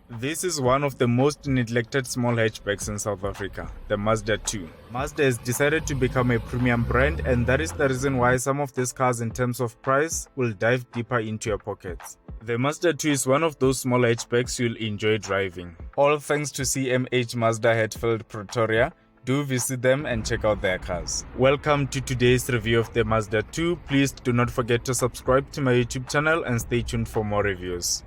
This is one of the most neglected small hatchbacks in South Africa, the Mazda 2. Mazda has decided to become a premium brand, and that is the reason why some of these cars in terms of price will dive deeper into your pockets. The Mazda 2 is one of those small hatchbacks you'll enjoy driving. All thanks to CMH Mazda Hatfield Pretoria. Do visit them and check out their cars. Welcome to today's review of the Mazda 2. Please do not forget to subscribe to my YouTube channel and stay tuned for more reviews.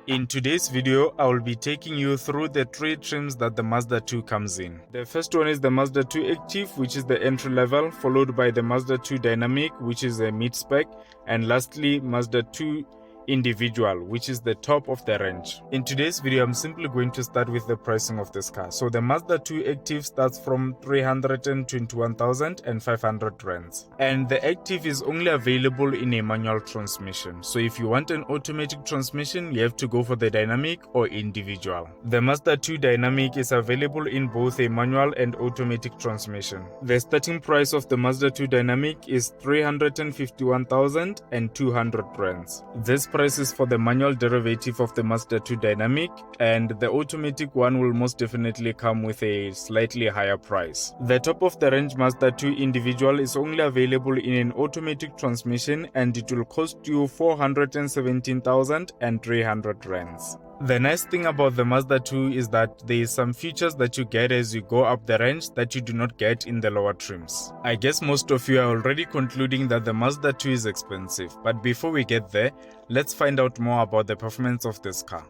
In today's video, I will be taking you through the three trims that the Mazda 2 comes in. The first one is the Mazda 2 Active, which is the entry level, followed by the Mazda 2 Dynamic, which is a mid-spec, and lastly Mazda 2 Individual, which is the top of the range. In today's video, I'm simply going to start with the pricing of this car. So the Mazda 2 Active starts from 321,500 rands. And the Active is only available in a manual transmission. So if you want an automatic transmission, you have to go for the Dynamic or Individual. The Mazda 2 Dynamic is available in both a manual and automatic transmission. The starting price of the Mazda 2 Dynamic is 351,200 rands. This price is for the manual derivative of the Mazda 2 Dynamic, and the automatic one will most definitely come with a slightly higher price. The top of the range Mazda 2 Individual is only available in an automatic transmission, and it will cost you 417,300 rands. The nice thing about the Mazda 2 is that there is some features that you get as you go up the range that you do not get in the lower trims. I guess most of you are already concluding that the Mazda 2 is expensive, but before we get there, let's find out more about the performance of this car.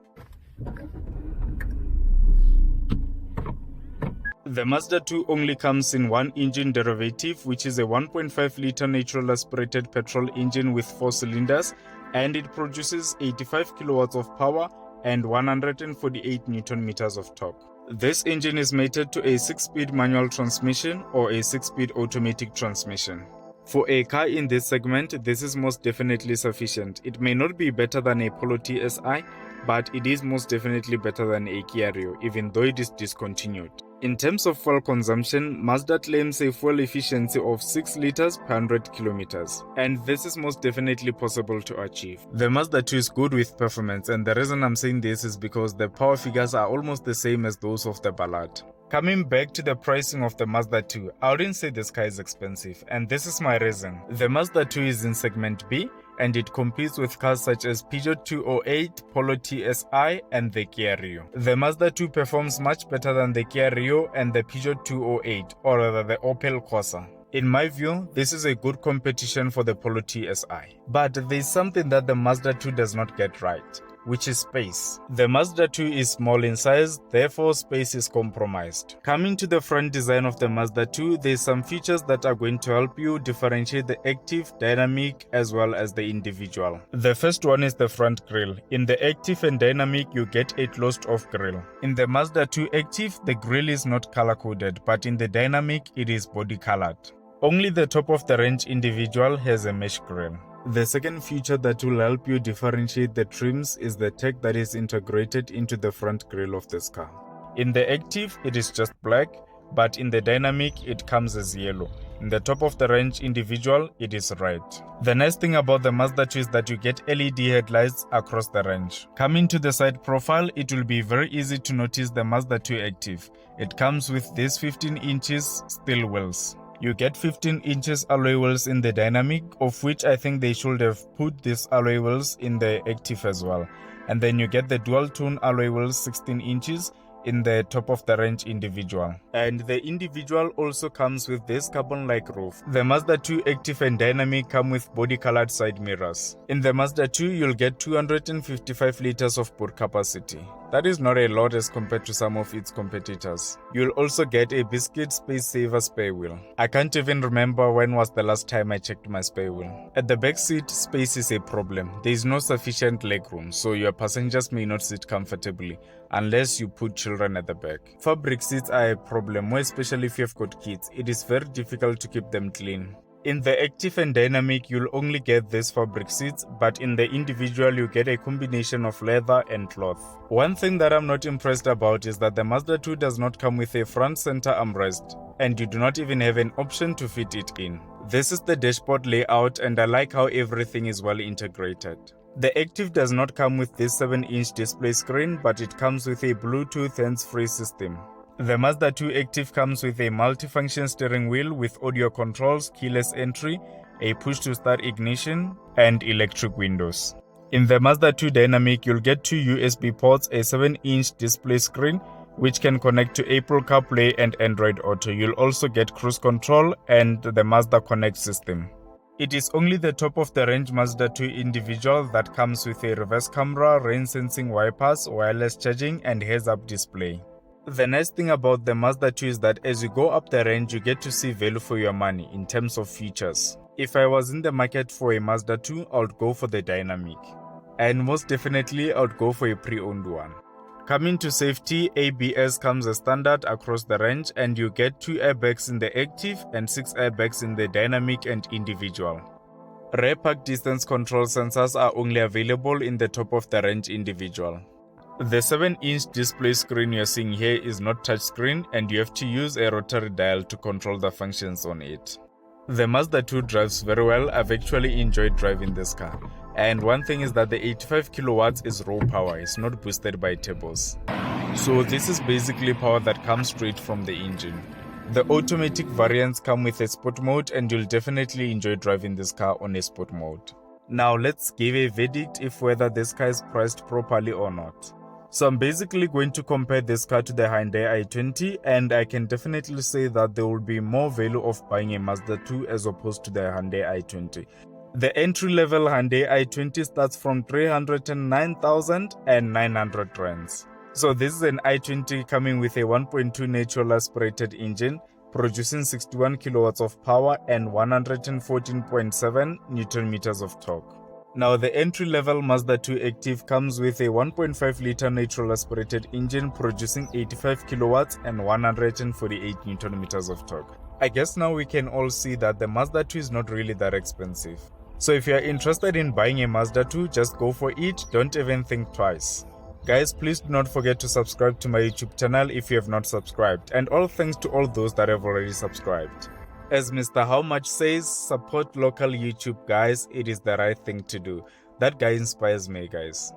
The Mazda 2 only comes in one engine derivative, which is a 1.5-liter natural aspirated petrol engine with 4 cylinders, and it produces 85 kilowatts of power and 148 Newton meters of torque. This engine is mated to a 6-speed manual transmission or a 6-speed automatic transmission. For a car in this segment, this is most definitely sufficient. It may not be better than a Polo TSI, but it is most definitely better than a Kia Rio, even though it is discontinued. In terms of fuel consumption, Mazda claims a fuel efficiency of 6 liters per 100 kilometers, and this is most definitely possible to achieve. The Mazda 2 is good with performance, and the reason I'm saying this is because the power figures are almost the same as those of the Ballad. Coming back to the pricing of the Mazda 2, I wouldn't say this car is expensive, and this is my reason. The Mazda 2 is in segment B, and it competes with cars such as Peugeot 208, Polo TSI, and the Kia Rio. The Mazda 2 performs much better than the Kia Rio and the Peugeot 208, or rather the Opel Corsa. In my view, this is a good competition for the Polo TSI. But there is something that the Mazda 2 does not get right, which is space. The Mazda 2 is small in size, therefore space is compromised. Coming to the front design of the Mazda 2, there's some features that are going to help you differentiate the Active, Dynamic, as well as the Individual. The first one is the front grille. In the Active and Dynamic, you get a closed-off grille. In the Mazda 2 Active, the grille is not color-coded, but in the Dynamic, it is body-colored. Only the top of the range Individual has a mesh grille. The second feature that will help you differentiate the trims is the tech that is integrated into the front grille of this car. In the Active, it is just black, but in the Dynamic, it comes as yellow. In the top of the range Individual, it is red. The nice thing about the Mazda 2 is that you get LED headlights across the range. Coming to the side profile, it will be very easy to notice the Mazda 2 Active. It comes with these 15 inches steel wheels. You get 15 inches alloy wheels in the Dynamic, of which I think they should have put these alloy wheels in the Active as well. And then you get the dual tone alloy wheels 16 inches in the top of the range Individual. And the Individual also comes with this carbon-like roof. The Mazda 2 Active and Dynamic come with body-colored side mirrors. In the Mazda 2, you'll get 255 liters of boot capacity. That is not a lot as compared to some of its competitors. You'll also get a biscuit space saver spare wheel. I can't even remember when was the last time I checked my spare wheel. At the back seat, space is a problem. There is no sufficient legroom, so your passengers may not sit comfortably unless you put children at the back. Fabric seats are a problem, more especially if you've got kids. It is very difficult to keep them clean. In the active and dynamic, you'll only get these fabric seats, but in the individual, you get a combination of leather and cloth. One thing that I'm not impressed about is that the Mazda 2 does not come with a front center armrest, and you do not even have an option to fit it in. This is the dashboard layout, and I like how everything is well integrated. The Active does not come with this 7-inch display screen, but it comes with a Bluetooth hands-free system. The Mazda 2 Active comes with a multifunction steering wheel with audio controls, keyless entry, a push-to-start ignition, and electric windows. In the Mazda 2 Dynamic, you'll get 2 USB ports, a 7-inch display screen, which can connect to Apple CarPlay and Android Auto. You'll also get cruise control and the Mazda Connect system. It is only the top-of-the-range Mazda 2 individual that comes with a reverse camera, rain-sensing wipers, wireless charging, and heads-up display. The nice thing about the Mazda 2 is that as you go up the range, you get to see value for your money in terms of features. If I was in the market for a Mazda 2, I would go for the Dynamic. And most definitely, I would go for a pre-owned one. Coming to safety, ABS comes as standard across the range, and you get 2 airbags in the Active and 6 airbags in the Dynamic and individual. Rear park distance control sensors are only available in the top-of-the-range individual. The 7-inch display screen you're seeing here is not touchscreen, and you have to use a rotary dial to control the functions on it. The Mazda 2 drives very well. I've actually enjoyed driving this car. And one thing is that the 85 kilowatts is raw power, it's not boosted by turbos. So this is basically power that comes straight from the engine. The automatic variants come with a sport mode, and you'll definitely enjoy driving this car on a sport mode. Now let's give a verdict if whether this car is priced properly or not. So I'm basically going to compare this car to the Hyundai i20, and I can definitely say that there will be more value of buying a Mazda 2 as opposed to the Hyundai i20. The entry-level Hyundai i20 starts from 309,900 rands. So this is an i20 coming with a 1.2 natural aspirated engine, producing 61 kilowatts of power and 114.7 Newton meters of torque. Now the entry-level Mazda 2 Active comes with a 1.5-liter natural aspirated engine producing 85 kilowatts and 148 Newton meters of torque. I guess now we can all see that the Mazda 2 is not really that expensive. So if you are interested in buying a Mazda 2, just go for it, don't even think twice. Guys, please do not forget to subscribe to my YouTube channel if you have not subscribed, and all thanks to all those that have already subscribed. As Mr. How Much says, support local YouTube guys, it is the right thing to do. That guy inspires me, guys.